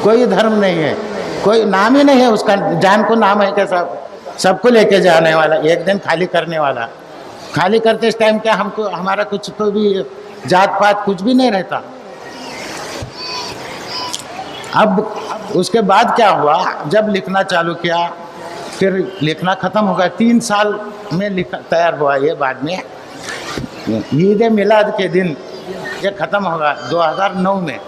कोई धर्म नहीं है, कोई नाम ही नहीं है उसका। जान को नाम है क्या? सबको लेके जाने वाला, एक दिन खाली करने वाला। खाली करते इस टाइम क्या हमको, हमारा कुछ तो भी जात पात कुछ भी नहीं रहता। अब उसके बाद क्या हुआ, जब लिखना चालू किया, फिर लिखना ख़त्म हो गया। 3 साल में तैयार हुआ ये। बाद में ईद मिलाद के दिन ये ख़त्म होगा 2009 में।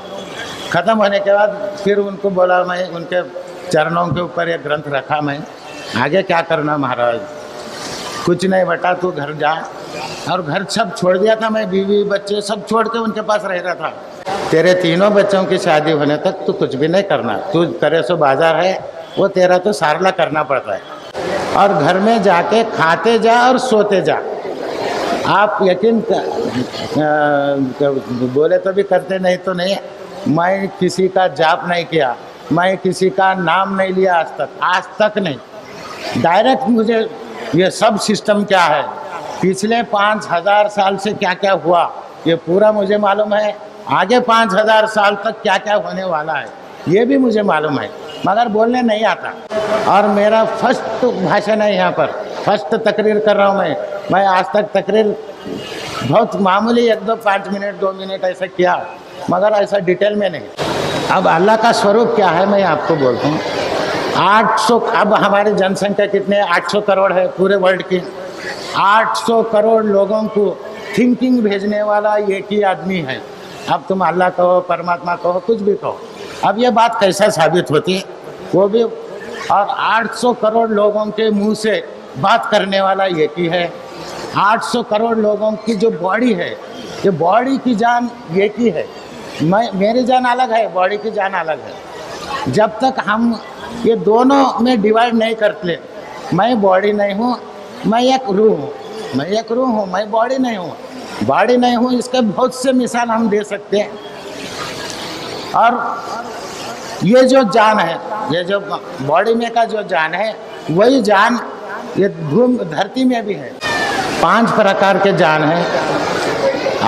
ख़त्म होने के बाद फिर उनको बोला, मैं उनके चरणों के ऊपर एक ग्रंथ रखा, मैं आगे क्या करना महाराज, कुछ नहीं बेटा तू घर जा। और घर सब छोड़ दिया था मैं, बीवी बच्चे सब छोड़ के उनके पास रह रहा था। तेरे तीनों बच्चों की शादी होने तक तू कुछ भी नहीं करना, तू करे सो बाजार है वो तेरा तो सारला करना पड़ता है। और घर में जाके खाते जा और सोते जा। आप यकीन बोले तो भी करते, नहीं तो नहीं। मैं किसी का जाप नहीं किया, मैं किसी का नाम नहीं लिया आज तक नहीं। डायरेक्ट मुझे ये सब सिस्टम क्या है, पिछले 5000 साल से क्या क्या हुआ ये पूरा मुझे मालूम है। आगे 5000 साल तक क्या क्या होने वाला है ये भी मुझे मालूम है, मगर बोलने नहीं आता। और मेरा फर्स्ट भाषण है यहाँ पर, फर्स्ट तकरीर कर रहा हूँ मैं आज तक तकरीर बहुत मामूली 1-2 5 मिनट 2 मिनट ऐसा किया, मगर ऐसा डिटेल में नहीं। अब अल्लाह का स्वरूप क्या है मैं आपको बोलता हूँ। 800, अब हमारी जनसंख्या कितने, 800 करोड़ है पूरे वर्ल्ड की। 800 करोड़ लोगों को थिंकिंग भेजने वाला एक ही आदमी है। अब तुम अल्लाह कहो, परमात्मा कहो, कुछ भी कहो। अब ये बात कैसा साबित होती है वो भी, और 800 करोड़ लोगों के मुंह से बात करने वाला एक ही है। 800 करोड़ लोगों की जो बॉडी है, ये बॉडी की जान एक ही है। मेरी जान अलग है, बॉडी की जान अलग है। जब तक हम ये दोनों में डिवाइड नहीं करते, मैं बॉडी नहीं हूँ, मैं एक रूह हूँ, मैं एक रूह हूँ, मैं बॉडी नहीं हूँ, बॉडी नहीं हूँ। इसके बहुत से मिसाल हम दे सकते हैं। और ये जो जान है, ये जो बॉडी में का जो जान है, वही जान ये धरती में भी है। 5 प्रकार के जान है।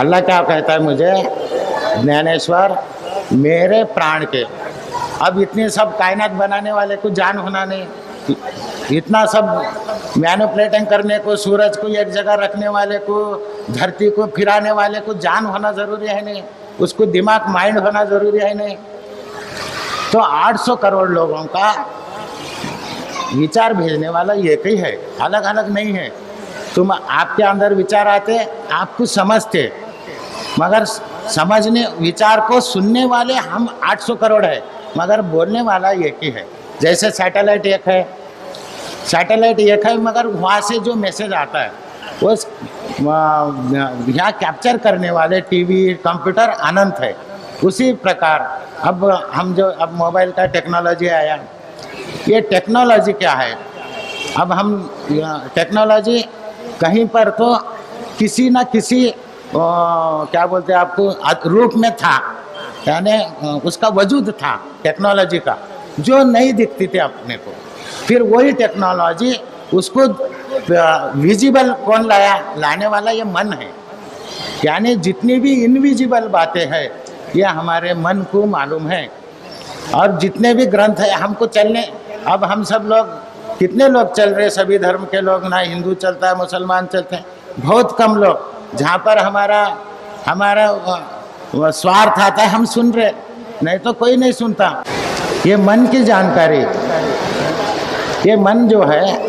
अल्लाह क्या कहता है मुझे, ज्ञानेश्वर मेरे प्राण के। अब इतने सब कायनात बनाने वाले को जान होना नहीं, इतना सब मैनिपुलेटिंग करने को, सूरज को एक जगह रखने वाले को, धरती को फिराने वाले को जान होना ज़रूरी है नहीं, उसको दिमाग माइंड होना ज़रूरी है नहीं। तो 800 करोड़ लोगों का विचार भेजने वाला एक ही है, अलग अलग नहीं है। तुम आपके अंदर विचार आते, आप कुछ समझते, मगर समझने विचार को सुनने वाले हम 800 करोड़ है, मगर बोलने वाला एक ही है। जैसे सैटेलाइट एक है, सैटेलाइट एक है, मगर वहाँ से जो मैसेज आता है वो यहाँ कैप्चर करने वाले टीवी कंप्यूटर अनंत है। उसी प्रकार अब मोबाइल का टेक्नोलॉजी आया। ये टेक्नोलॉजी क्या है, अब हम टेक्नोलॉजी कहीं पर तो किसी न किसी क्या बोलते हैं आपको रूप में था, यानी उसका वजूद था टेक्नोलॉजी का, जो नहीं दिखती थी अपने को। फिर वही टेक्नोलॉजी उसको विजिबल कौन लाने वाला, ये मन है। यानी जितनी भी इनविजिबल बातें हैं ये हमारे मन को मालूम है। और जितने भी ग्रंथ है हमको चलने, अब हम सब लोग कितने लोग चल रहे, सभी धर्म के लोग, ना हिंदू चलता है मुसलमान चलते हैं, बहुत कम लोग। जहाँ पर हमारा स्वार्थ आता है हम सुन रहे, नहीं तो कोई नहीं सुनता। ये मन की जानकारी, ये मन जो है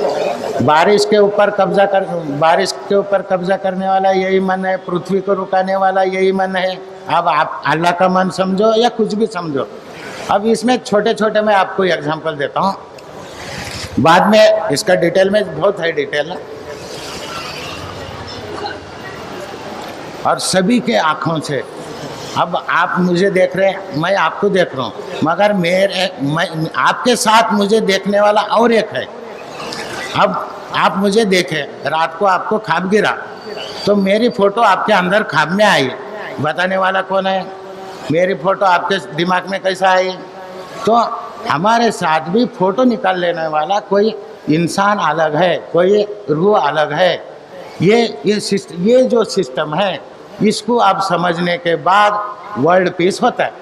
बारिश के ऊपर कब्जा करने वाला यही मन है, पृथ्वी को रुकाने वाला यही मन है। अब आप अल्लाह का मन समझो या कुछ भी समझो। अब इसमें छोटे छोटे मैं आपको एग्जांपल देता हूँ, बाद में इसका डिटेल में बहुत है डिटेल, और सभी के आँखों से। अब आप मुझे देख रहे हैं, मैं आपको देख रहा हूँ, मगर मैं आपके साथ मुझे देखने वाला और एक है। अब आप मुझे देखें, रात को आपको ख्वाब गिरा तो मेरी फ़ोटो आपके अंदर ख्वाब में आई, बताने वाला कौन है? मेरी फ़ोटो आपके दिमाग में कैसा आई? तो हमारे साथ भी फ़ोटो निकाल लेने वाला कोई इंसान अलग है, कोई रूह अलग है। ये जो सिस्टम है, इसको आप समझने के बाद वर्ल्ड पीस होता है।